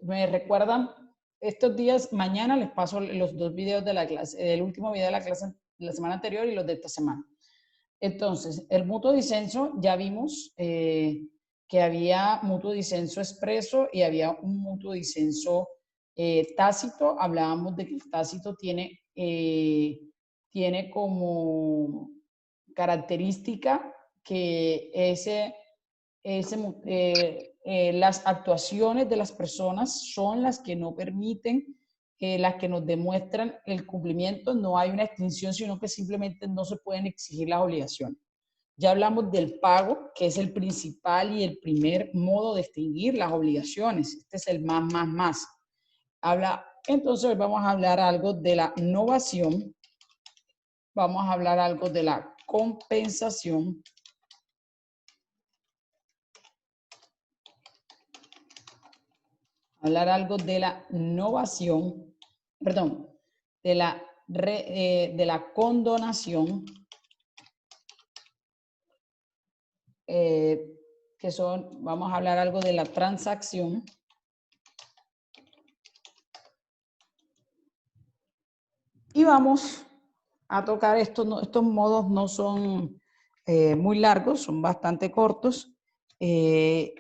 Me recuerdan estos días, mañana les paso los dos videos de la clase, el último video de la clase de la semana anterior y los de esta semana. Entonces, el mutuo disenso, ya vimos que había mutuo disenso expreso y había un mutuo disenso tácito. Hablábamos de que el tácito tiene como característica que las actuaciones de las personas son las que no permiten, las que nos demuestran el cumplimiento. No hay una extinción, sino que simplemente no se pueden exigir las obligaciones. Ya hablamos del pago, que es el principal y el primer modo de extinguir las obligaciones. Este es el más. Entonces hoy vamos a hablar algo de la novación, vamos a hablar algo de la compensación, hablar algo de la novación, perdón, de la condonación, vamos a hablar algo de la transacción, y vamos a tocar estos modos. No son muy largos, son bastante cortos, y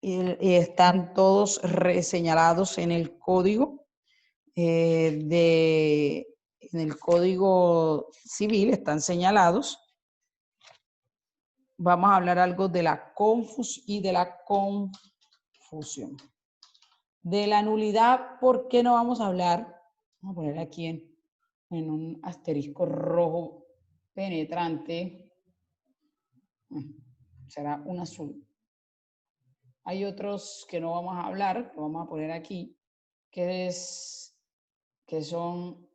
están todos reseñalados en el código en el código civil, están señalados. Vamos a hablar algo de la confusión. De la nulidad, ¿por qué no vamos a hablar? Vamos a poner aquí en un asterisco rojo penetrante. Será un azul. Hay otros que no vamos a hablar, lo vamos a poner aquí, que son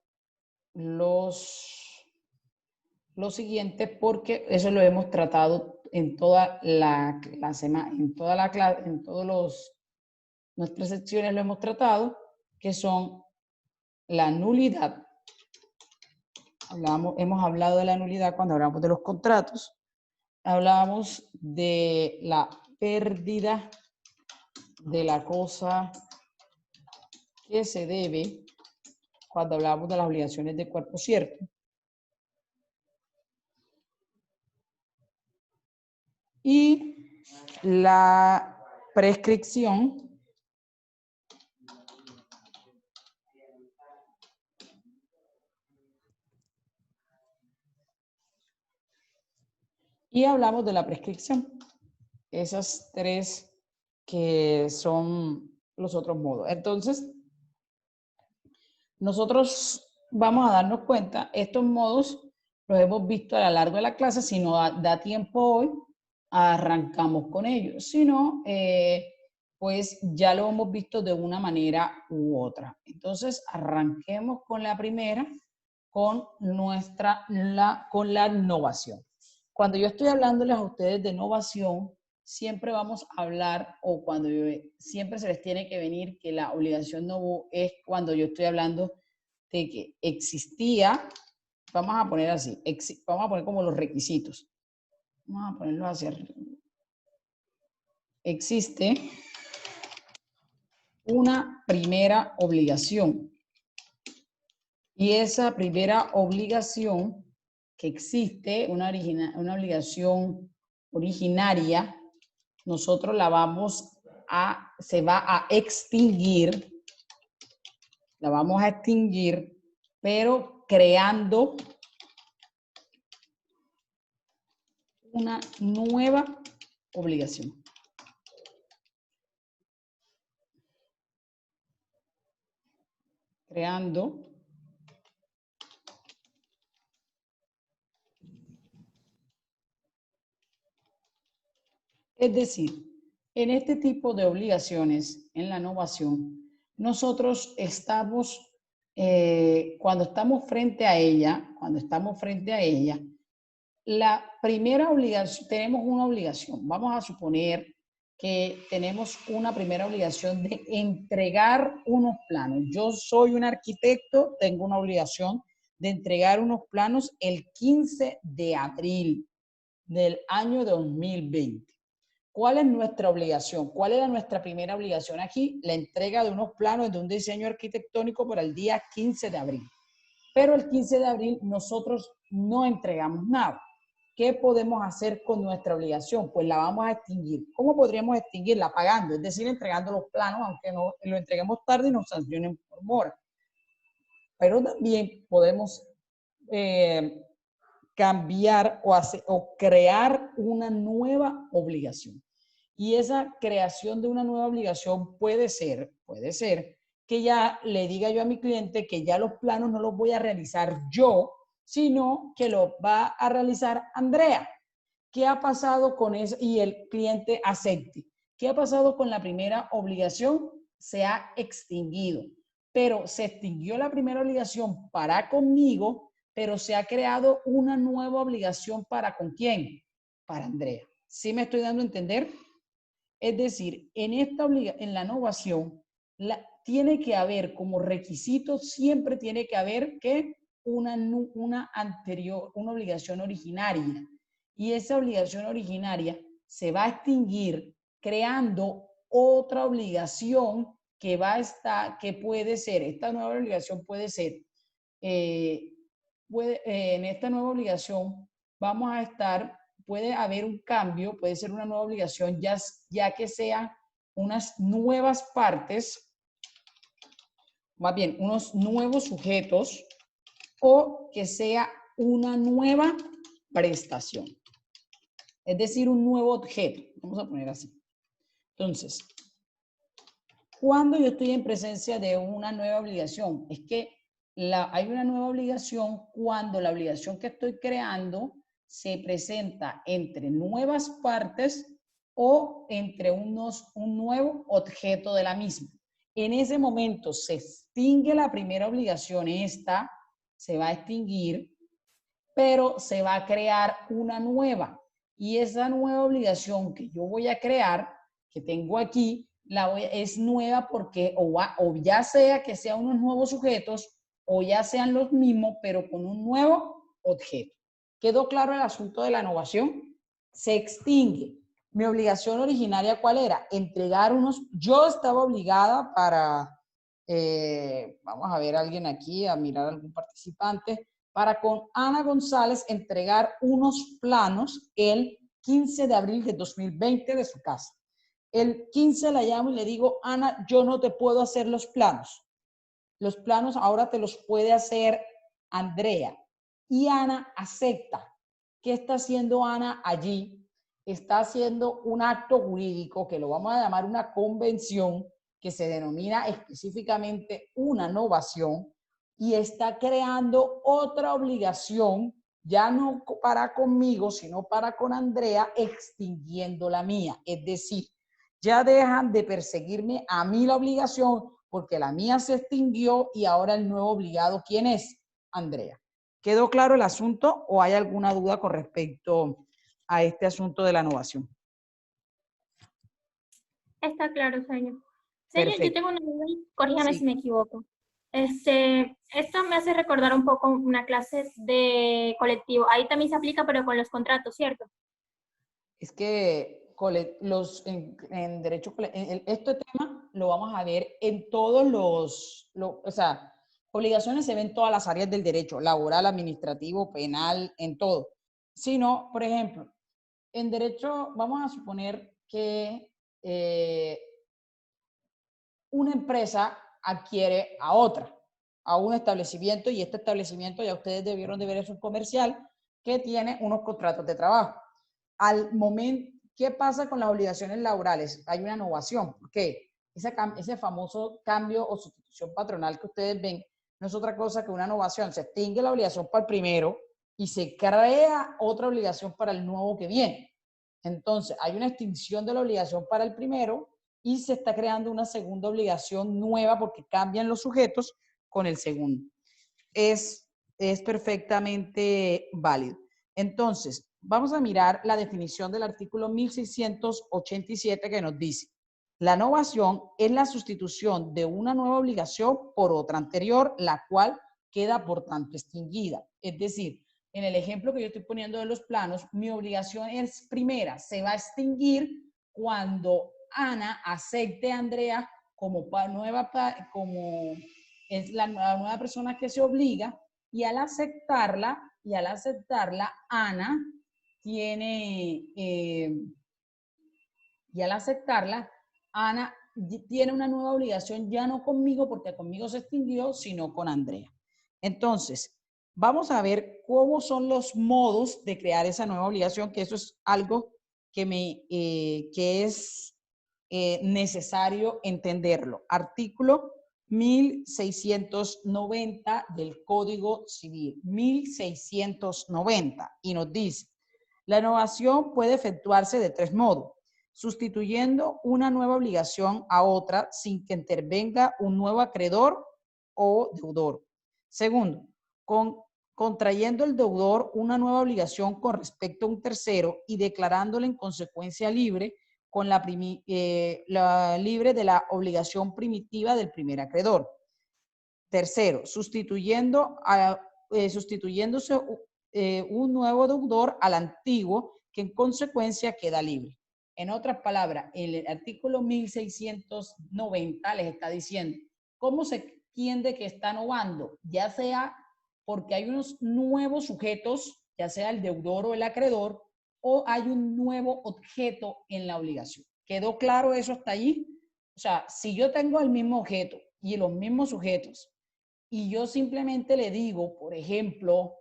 los siguientes, porque eso lo hemos tratado en toda la semana, en toda la clase, en todas nuestras secciones lo hemos tratado, que son la nulidad. Hemos hablado de la nulidad cuando hablamos de los contratos. Hablábamos de la pérdida de la cosa que se debe cuando hablamos de las obligaciones de cuerpo cierto. Y la prescripción, y hablamos de la prescripción. Esas tres que son los otros modos. Entonces, nosotros vamos a darnos cuenta, estos modos los hemos visto a lo largo de la clase. Si no da tiempo hoy, arrancamos con ellos. Si no, pues ya lo hemos visto de una manera u otra. Entonces, arranquemos con la primera, con la novación. Cuando yo estoy hablándoles a ustedes de novación, siempre vamos a hablar, o siempre se les tiene que venir que la obligación novo es cuando yo estoy hablando de que existía. Vamos a poner así, vamos a poner como los requisitos. Vamos a ponerlo así. Existe una primera obligación. Y esa primera obligación que existe, una obligación originaria, nosotros se va a extinguir, la vamos a extinguir, pero creando una nueva obligación. Creando Es decir, en este tipo de obligaciones, en la novación, nosotros estamos, cuando estamos frente a ella, la primera obligación, tenemos una obligación. Vamos a suponer que tenemos una primera obligación de entregar unos planos. Yo soy un arquitecto, tengo una obligación de entregar unos planos el 15 de abril del año 2020. ¿Cuál es nuestra obligación? ¿Cuál era nuestra primera obligación aquí? La entrega de unos planos de un diseño arquitectónico para el día 15 de abril. Pero el 15 de abril nosotros no entregamos nada. ¿Qué podemos hacer con nuestra obligación? Pues la vamos a extinguir. ¿Cómo podríamos extinguirla? Pagando, es decir, entregando los planos, aunque no lo entreguemos tarde y nos sancionen por mora. Pero también podemos cambiar o crear una nueva obligación. Y esa creación de una nueva obligación puede ser que ya le diga yo a mi cliente que ya los planos no los voy a realizar yo, sino que lo va a realizar Andrea. ¿Qué ha pasado con eso? Y el cliente acepte. ¿Qué ha pasado con la primera obligación? Se ha extinguido, pero se extinguió la primera obligación para conmigo, pero se ha creado una nueva obligación para ¿con quién? Para Andrea. ¿Sí me estoy dando a entender? Es decir, en la innovación tiene que haber como requisito, siempre tiene que haber que una obligación originaria. Y esa obligación originaria se va a extinguir creando otra obligación que puede ser, esta nueva obligación puede ser, en esta nueva obligación vamos a estar, puede haber un cambio, puede ser una nueva obligación, ya que sean unas nuevas partes, más bien unos nuevos sujetos, o que sea una nueva prestación. Es decir, un nuevo objeto. Vamos a poner así. Entonces, cuando yo estoy en presencia de una nueva obligación, es que hay una nueva obligación cuando la obligación que estoy creando se presenta entre nuevas partes o entre un nuevo objeto de la misma. En ese momento se extingue la primera obligación, esta se va a extinguir, pero se va a crear una nueva. Y esa nueva obligación que yo voy a crear, que tengo aquí, es nueva porque o ya sea que sean unos nuevos sujetos o ya sean los mismos, pero con un nuevo objeto. ¿Quedó claro el asunto de la innovación? Se extingue. Mi obligación originaria, ¿cuál era? Entregar unos... Yo estaba obligada para... vamos a ver a alguien aquí, a mirar a algún participante, para con Ana González entregar unos planos el 15 de abril de 2020 de su casa. El 15 la llamo y le digo, Ana, yo no te puedo hacer los planos. Los planos ahora te los puede hacer Andrea. Y Ana acepta. ¿Qué está haciendo Ana allí? Está haciendo un acto jurídico que lo vamos a llamar una convención, que se denomina específicamente una novación, y está creando otra obligación, ya no para conmigo, sino para con Andrea, extinguiendo la mía. Es decir, ya dejan de perseguirme a mí la obligación porque la mía se extinguió y ahora el nuevo obligado, ¿quién es? Andrea. ¿Quedó claro el asunto o hay alguna duda con respecto a este asunto de la innovación? Está claro, señor. Señor, Perfecto. yo tengo una duda, corríjame si Sí. me equivoco. Esto me hace recordar un poco una clase de colectivo. Ahí también se aplica, pero con los contratos, ¿cierto? Es que en derecho, este tema lo vamos a ver en todos o sea, obligaciones se ven en todas las áreas del derecho, laboral, administrativo, penal, en todo. Sino, por ejemplo, en derecho, vamos a suponer que una empresa adquiere a otra, a un establecimiento, y este establecimiento, ya ustedes debieron de ver, es un comercial que tiene unos contratos de trabajo. Al momento, ¿qué pasa con las obligaciones laborales? Hay una innovación, porque ese famoso cambio o sustitución patronal que ustedes ven no es otra cosa que una innovación. Se extingue la obligación para el primero y se crea otra obligación para el nuevo que viene. Entonces, hay una extinción de la obligación para el primero y se está creando una segunda obligación nueva porque cambian los sujetos con el segundo. Es perfectamente válido. Entonces, vamos a mirar la definición del artículo 1687 que nos dice: la novación es la sustitución de una nueva obligación por otra anterior, la cual queda por tanto extinguida. Es decir, en el ejemplo que yo estoy poniendo de los planos, mi obligación es primera, se va a extinguir cuando Ana acepte a Andrea como como es la nueva persona que se obliga, y al aceptarla, Ana tiene, y al aceptarla, Ana tiene una nueva obligación, ya no conmigo, porque conmigo se extinguió, sino con Andrea. Entonces, vamos a ver cómo son los modos de crear esa nueva obligación, que eso es algo que es necesario entenderlo. Artículo 1690 del Código Civil, 1690, y nos dice, la novación puede efectuarse de tres modos: sustituyendo una nueva obligación a otra sin que intervenga un nuevo acreedor o deudor. Segundo, contrayendo el deudor una nueva obligación con respecto a un tercero y declarándole en consecuencia libre libre de la obligación primitiva del primer acreedor. Tercero, sustituyéndose un nuevo deudor al antiguo, que en consecuencia queda libre. En otras palabras, el artículo 1690 les está diciendo cómo se entiende que está novando, ya sea porque hay unos nuevos sujetos, ya sea el deudor o el acreedor, o hay un nuevo objeto en la obligación. ¿Quedó claro eso hasta allí? O sea, si yo tengo el mismo objeto y los mismos sujetos, y yo simplemente le digo, por ejemplo,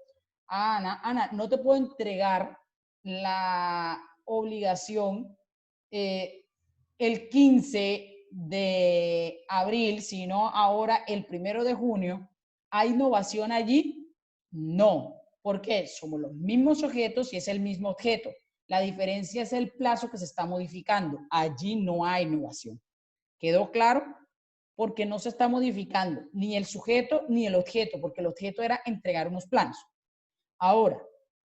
a Ana, no te puedo entregar la obligación el 15 de abril, sino ahora el 1 de junio, ¿hay innovación allí? No. ¿Por qué? Somos los mismos sujetos y es el mismo objeto. La diferencia es el plazo que se está modificando. Allí no hay innovación. ¿Quedó claro? Porque no se está modificando ni el sujeto ni el objeto, porque el objeto era entregar unos planos. Ahora,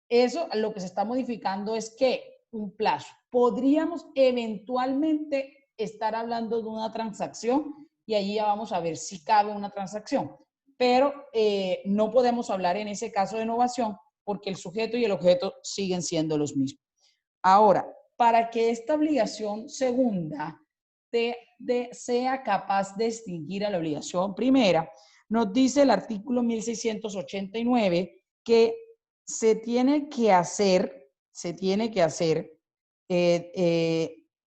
eso lo que se está modificando es que un plazo. Podríamos eventualmente estar hablando de una transacción y allí ya vamos a ver si cabe una transacción, pero no podemos hablar en ese caso de innovación porque el sujeto y el objeto siguen siendo los mismos. Ahora, para que esta obligación segunda sea capaz de extinguir a la obligación primera, nos dice el artículo 1689 que se tiene que hacer,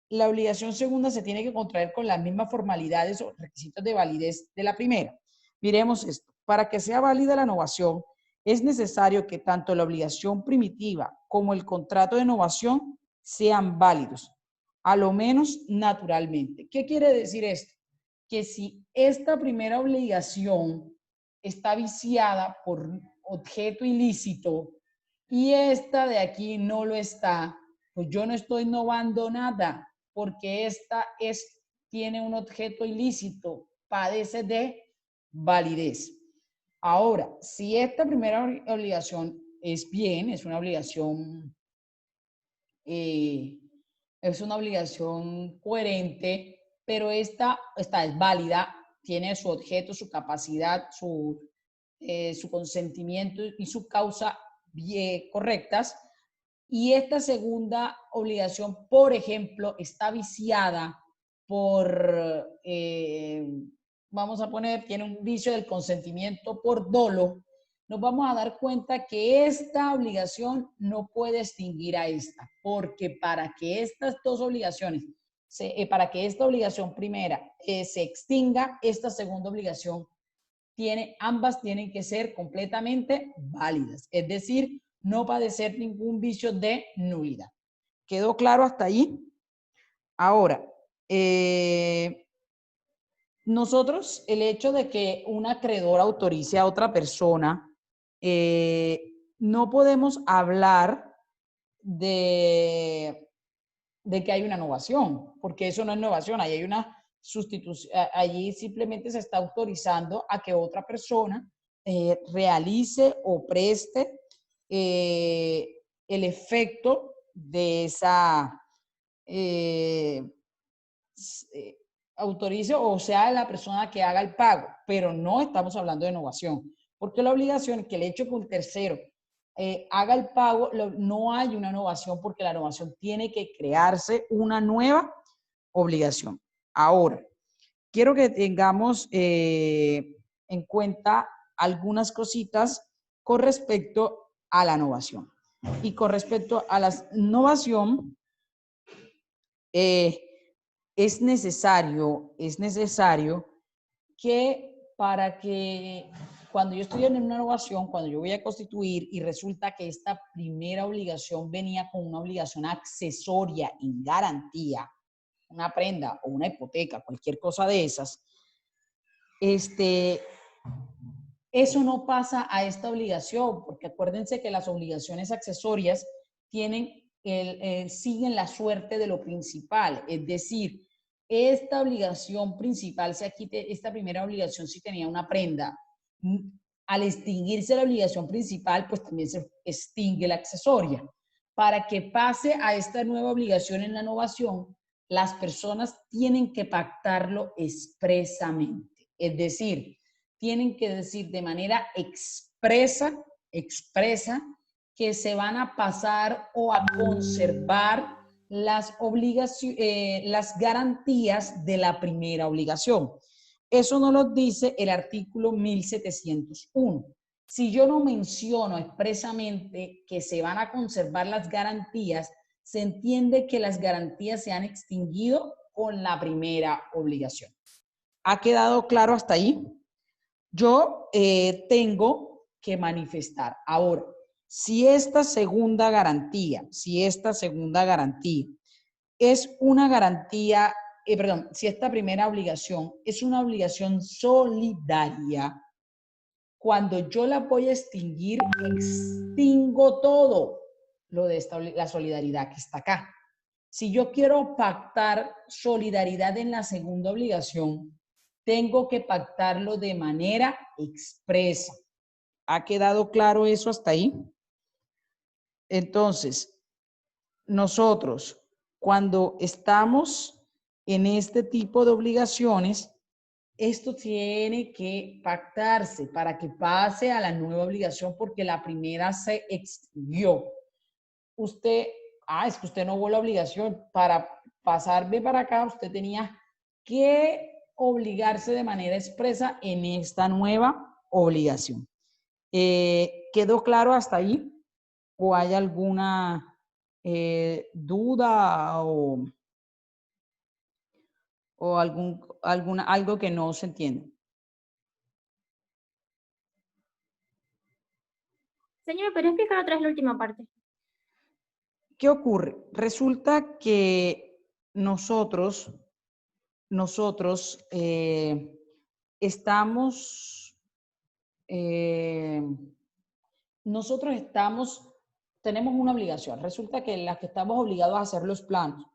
la obligación segunda se tiene que contraer con las mismas formalidades o requisitos de validez de la primera. Miremos esto. Para que sea válida la novación, es necesario que tanto la obligación primitiva como el contrato de novación sean válidos, a lo menos naturalmente. ¿Qué quiere decir esto? Que si esta primera obligación está viciada por objeto ilícito y esta de aquí no lo está, pues yo no estoy innovando nada, porque esta tiene un objeto ilícito, padece de validez. Ahora, si esta primera obligación es bien, es una obligación coherente, pero esta es válida, tiene su objeto, su capacidad, su consentimiento y su causa bien correctas, y esta segunda obligación, por ejemplo, está viciada por, vamos a poner, tiene un vicio del consentimiento por dolo, nos vamos a dar cuenta que esta obligación no puede extinguir a esta, porque para que estas dos obligaciones, para que esta obligación primera se extinga, esta segunda obligación ambas tienen que ser completamente válidas, es decir, no padecer ningún vicio de nulidad. ¿Quedó claro hasta ahí? Ahora, nosotros, el hecho de que un acreedor autorice a otra persona, no podemos hablar de que hay una novación, porque eso no es novación, ahí hay una sustitución, allí simplemente se está autorizando a que otra persona realice o preste el efecto de esa, autorice o sea la persona que haga el pago, pero no estamos hablando de innovación, porque la obligación es que el hecho que un tercero haga el pago, no hay una novación porque la novación tiene que crearse una nueva obligación. Ahora, quiero que tengamos en cuenta algunas cositas con respecto a la novación. Y con respecto a la novación, es necesario que para que cuando yo estoy en una novación, cuando yo voy a constituir y resulta que esta primera obligación venía con una obligación accesoria en garantía, una prenda o una hipoteca, cualquier cosa de esas, eso no pasa a esta obligación, porque acuérdense que las obligaciones accesorias siguen la suerte de lo principal, es decir, esta obligación principal, si aquí esta primera obligación sí tenía una prenda, al extinguirse la obligación principal, pues también se extingue la accesoria. Para que pase a esta nueva obligación en la novación, las personas tienen que pactarlo expresamente, es decir, tienen que decir de manera expresa que se van a pasar o a conservar las garantías de la primera obligación. Eso nos lo dice el artículo 1701. Si yo no menciono expresamente que se van a conservar las garantías, se entiende que las garantías se han extinguido con la primera obligación. ¿Ha quedado claro hasta ahí? Yo tengo que manifestar. Ahora, si esta segunda garantía es una garantía, si esta primera obligación es una obligación solidaria, cuando yo la voy a extinguir, extingo todo lo de la solidaridad que está acá. Si yo quiero pactar solidaridad en la segunda obligación, tengo que pactarlo de manera expresa. ¿Ha quedado claro eso hasta ahí? Entonces, nosotros, cuando estamos en este tipo de obligaciones, esto tiene que pactarse para que pase a la nueva obligación porque la primera se extinguió. Usted, es que usted no hubo la obligación. Para pasarme para acá, usted tenía que obligarse de manera expresa en esta nueva obligación. ¿Quedó claro hasta ahí? ¿O hay alguna duda o algo que no se entiende? Señor, ¿podría explicar otra vez la última parte? ¿Qué ocurre? Resulta que nosotros tenemos una obligación. Resulta que las que estamos obligados a hacer los planos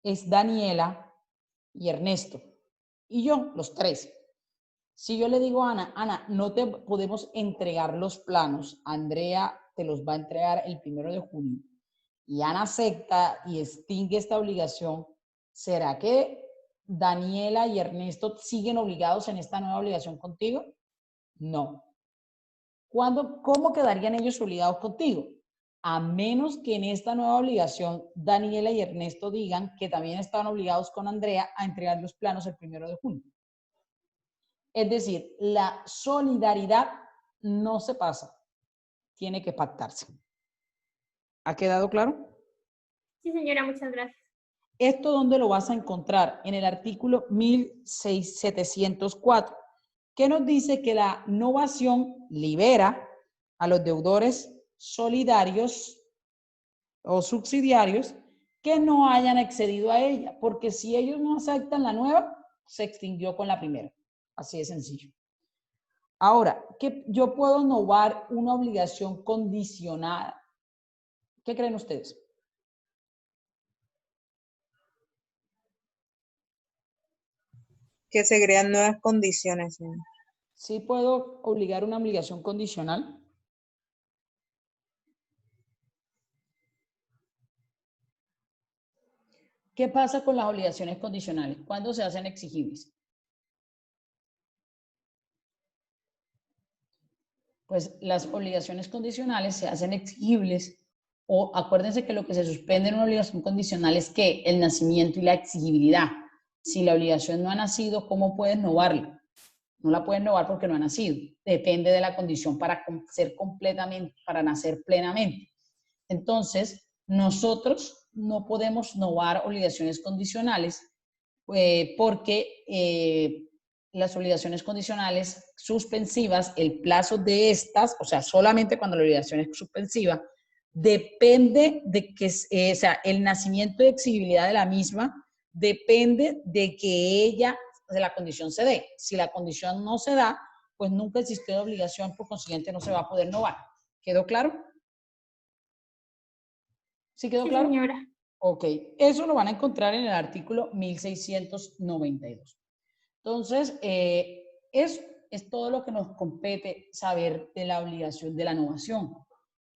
es Daniela y Ernesto y yo, los tres. Si yo le digo a Ana, no te podemos entregar los planos, Andrea te los va a entregar el 1 de junio, y Ana acepta y extingue esta obligación, ¿será que Daniela y Ernesto siguen obligados en esta nueva obligación contigo? No. ¿Cómo quedarían ellos obligados contigo? A menos que en esta nueva obligación Daniela y Ernesto digan que también estaban obligados con Andrea a entregar los planos el 1 de junio. Es decir, la solidaridad no se pasa, tiene que pactarse. ¿Ha quedado claro? Sí, señora, muchas gracias. ¿Esto dónde lo vas a encontrar? En el artículo 1704, que nos dice que la novación libera a los deudores solidarios o subsidiarios que no hayan accedido a ella, porque si ellos no aceptan la nueva, se extinguió con la primera. Así de sencillo. Ahora, que yo puedo novar una obligación condicionada. ¿Qué creen ustedes? Que se crean nuevas condiciones, señor. ¿Sí puedo obligar una obligación condicional? ¿Qué pasa con las obligaciones condicionales? ¿Cuándo se hacen exigibles? Pues las obligaciones condicionales se hacen exigibles, o acuérdense que lo que se suspende en una obligación condicional es que el nacimiento y la exigibilidad. Si la obligación no ha nacido, ¿cómo puedes novarla? No la pueden novar porque no ha nacido. Depende de la condición para ser completamente, para nacer plenamente. Entonces, nosotros no podemos novar obligaciones condicionales porque las obligaciones condicionales suspensivas, el plazo de estas, o sea, solamente cuando la obligación es suspensiva, depende de que, o sea, el nacimiento de exigibilidad de la misma depende de que ella, de la condición se dé. Si la condición no se da, pues nunca existió obligación, por consiguiente no se va a poder novar. ¿Quedó claro? ¿Sí quedó Sí, claro? señora. Ok, eso lo van a encontrar en el artículo 1692. Entonces, es todo lo que nos compete saber de la obligación de la novación.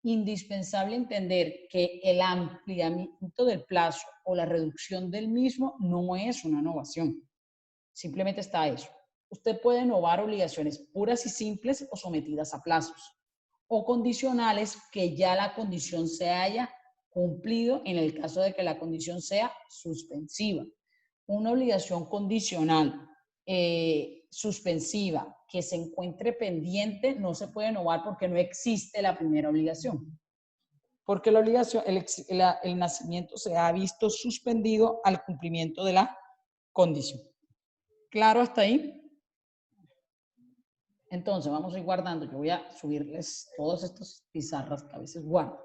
Indispensable entender que el ampliamiento del plazo o la reducción del mismo no es una novación. Simplemente está eso. Usted puede novar obligaciones puras y simples o sometidas a plazos, o condicionales que ya la condición se haya cumplido en el caso de que la condición sea suspensiva. Una obligación condicional suspensiva que se encuentre pendiente no se puede novar porque no existe la primera obligación. Porque la obligación, el nacimiento se ha visto suspendido al cumplimiento de la condición. ¿Claro hasta ahí? Entonces, vamos a ir guardando. Yo voy a subirles todos estos pizarras que a veces guardo.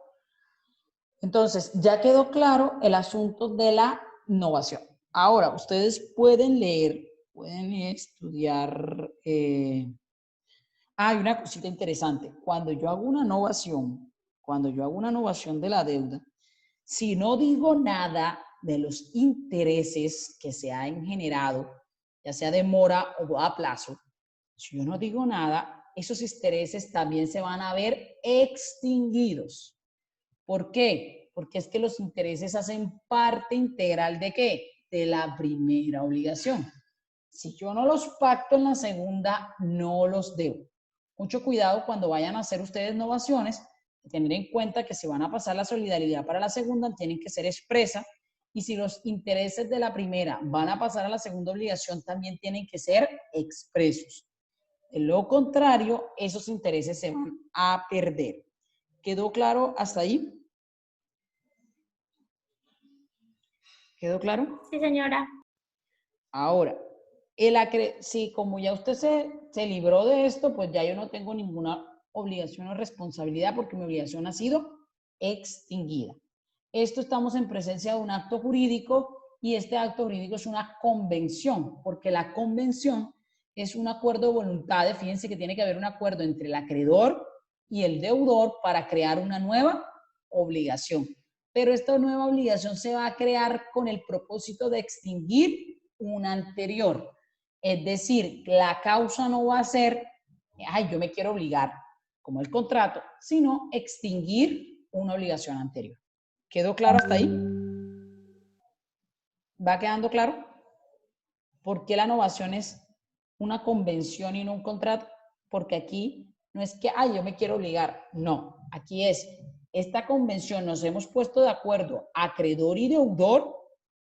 Entonces, ya quedó claro el asunto de la novación. Ahora, ustedes pueden leer, pueden estudiar. Hay una cosita interesante. Cuando yo hago una novación de la deuda, si no digo nada de los intereses que se han generado, ya sea de mora o a plazo, si yo no digo nada, esos intereses también se van a ver extinguidos. ¿Por qué? Porque es que los intereses hacen parte integral ¿de qué? De la primera obligación. Si yo no los pacto en la segunda, no los debo. Mucho cuidado cuando vayan a hacer ustedes novaciones, tener en cuenta que si van a pasar la solidaridad para la segunda, tienen que ser expresa, y si los intereses de la primera van a pasar a la segunda obligación, también tienen que ser expresos. De lo contrario, esos intereses se van a perder. ¿Quedó claro hasta ahí? ¿Quedó claro? Sí, señora. Ahora, si como ya usted se libró de esto, pues ya yo no tengo ninguna obligación o responsabilidad porque mi obligación ha sido extinguida. Esto estamos en presencia de un acto jurídico y este acto jurídico es una convención, porque la convención es un acuerdo de voluntades. Fíjense que tiene que haber un acuerdo entre el acreedor y el deudor para crear una nueva obligación. Pero esta nueva obligación se va a crear con el propósito de extinguir una anterior. Es decir, la causa no va a ser, ay, yo me quiero obligar, como el contrato, sino extinguir una obligación anterior. ¿Quedó claro hasta ahí? ¿Va quedando claro? ¿Por qué la novación es una convención y no un contrato? Porque aquí no es que, ay, yo me quiero obligar. No, aquí es, esta convención nos hemos puesto de acuerdo, acreedor y deudor,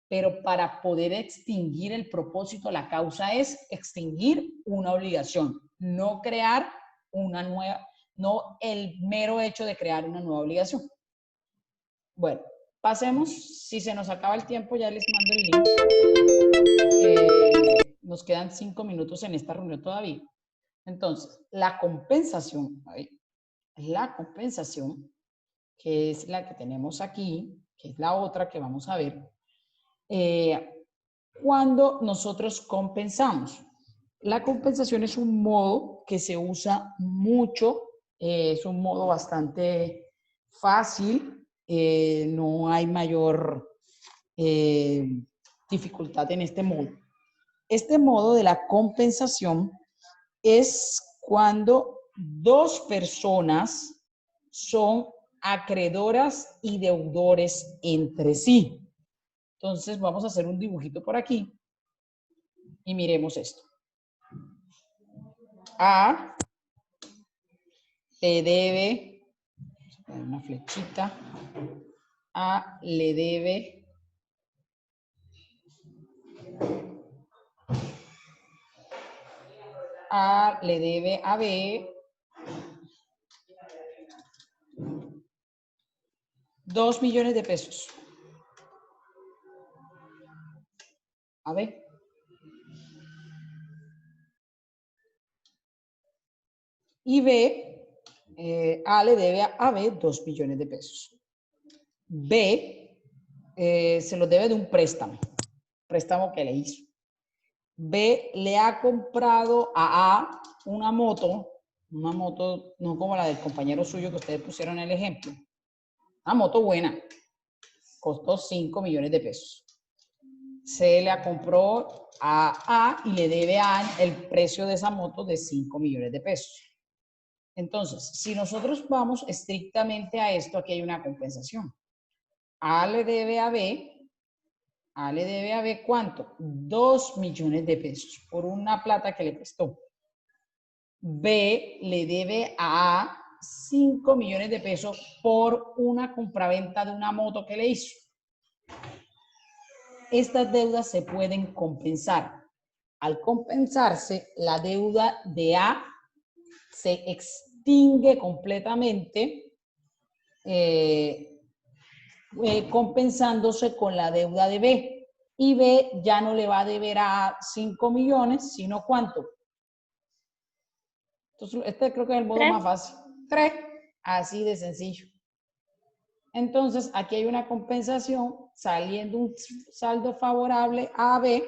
pero para poder extinguir el propósito, la causa es extinguir una obligación, no crear una nueva, no el mero hecho de crear una nueva obligación. Bueno, pasemos, si se nos acaba el tiempo ya les mando el link. Nos quedan 5 minutos en esta reunión todavía. Entonces, la compensación, que es la que tenemos aquí, que es la otra que vamos a ver, cuando nosotros compensamos. La compensación es un modo que se usa mucho, es un modo bastante fácil, no hay mayor dificultad en este modo. Este modo de la compensación es cuando dos personas son acreedoras y deudores entre sí. Entonces vamos a hacer un dibujito por aquí y miremos esto. A le debe, una flechita, A le debe a B 2 millones de pesos. A ver. Y B, A le debe a B 2 millones de pesos. B se lo debe de un préstamo que le hizo. B le ha comprado a A una moto no como la del compañero suyo que ustedes pusieron en el ejemplo. Una moto buena, costó 5 millones de pesos. Se la compró a A y le debe a A el precio de esa moto de 5 millones de pesos. Entonces, si nosotros vamos estrictamente a esto, aquí hay una compensación. A le debe a B ¿cuánto? 2 millones de pesos por una plata que le prestó. B le debe a A 5 millones de pesos por una compraventa de una moto que le hizo. Estas deudas se pueden compensar. Al compensarse, la deuda de A se extingue completamente, compensándose con la deuda de B. Y B ya no le va a deber a 5 millones, sino ¿cuánto? Entonces, este creo que es el modo más fácil. 3, así de sencillo. Entonces, aquí hay una compensación saliendo un saldo favorable a B.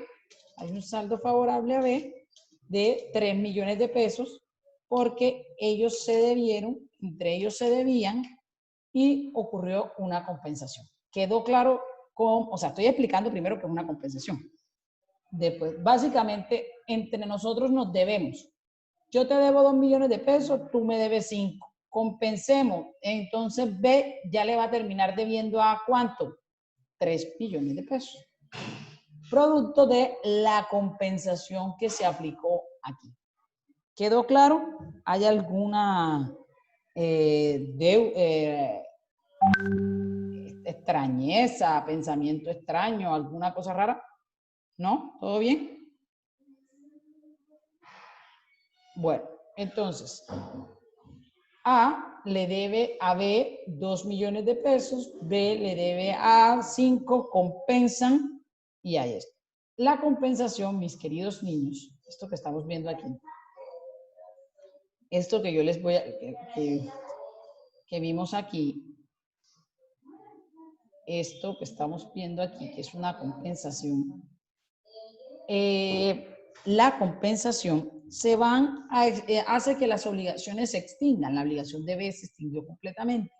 Hay un saldo favorable a B de 3 millones de pesos porque ellos se debieron, entre ellos se debían y ocurrió una compensación. ¿Quedó claro? O sea, estoy explicando primero qué es una compensación. Después, básicamente, entre nosotros nos debemos. Yo te debo 2 millones de pesos, tú me debes 5. Compensemos. Entonces, B ya le va a terminar debiendo a ¿cuánto? 3 millones de pesos. Producto de la compensación que se aplicó aquí. ¿Quedó claro? ¿Hay alguna extrañeza, pensamiento extraño, alguna cosa rara? ¿No? ¿Todo bien? Bueno, entonces, A le debe a B 2 millones de pesos, B le debe a 5, compensan y ahí está. La compensación, mis queridos niños, esto que estamos viendo aquí, esto que yo les voy a, que vimos aquí, esto que estamos viendo aquí, que es una compensación, la compensación hace que las obligaciones se extingan. La obligación de B se extinguió completamente.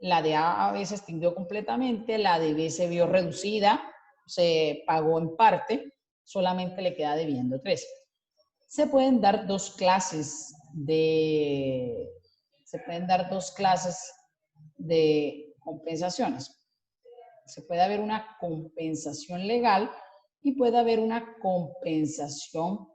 La de A se extinguió completamente. La de B se vio reducida, se pagó en parte, solamente le queda debiendo 3. Se pueden dar dos clases de compensaciones. Se puede haber una compensación legal y puede haber una compensación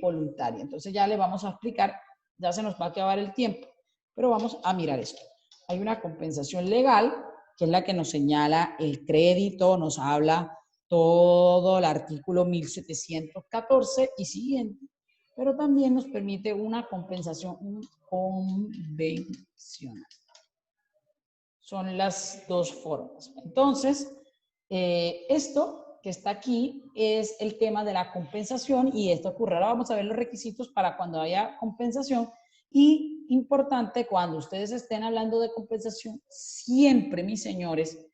voluntaria. Entonces ya le vamos a explicar, ya se nos va a acabar el tiempo, pero vamos a mirar esto. Hay una compensación legal, que es la que nos señala el crédito, nos habla todo el artículo 1714 y siguiente, pero también nos permite una compensación convencional. Son las dos formas. Entonces, esto que está aquí es el tema de la compensación y esto ocurre. Ahora vamos a ver los requisitos para cuando haya compensación y importante, cuando ustedes estén hablando de compensación, siempre, mis señores,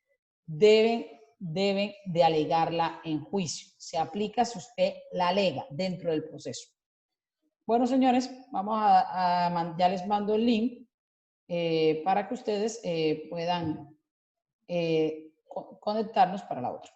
deben de alegarla en juicio. Se aplica si usted la alega dentro del proceso. Bueno, señores, ya les mando el link para que ustedes puedan conectarnos para la otra.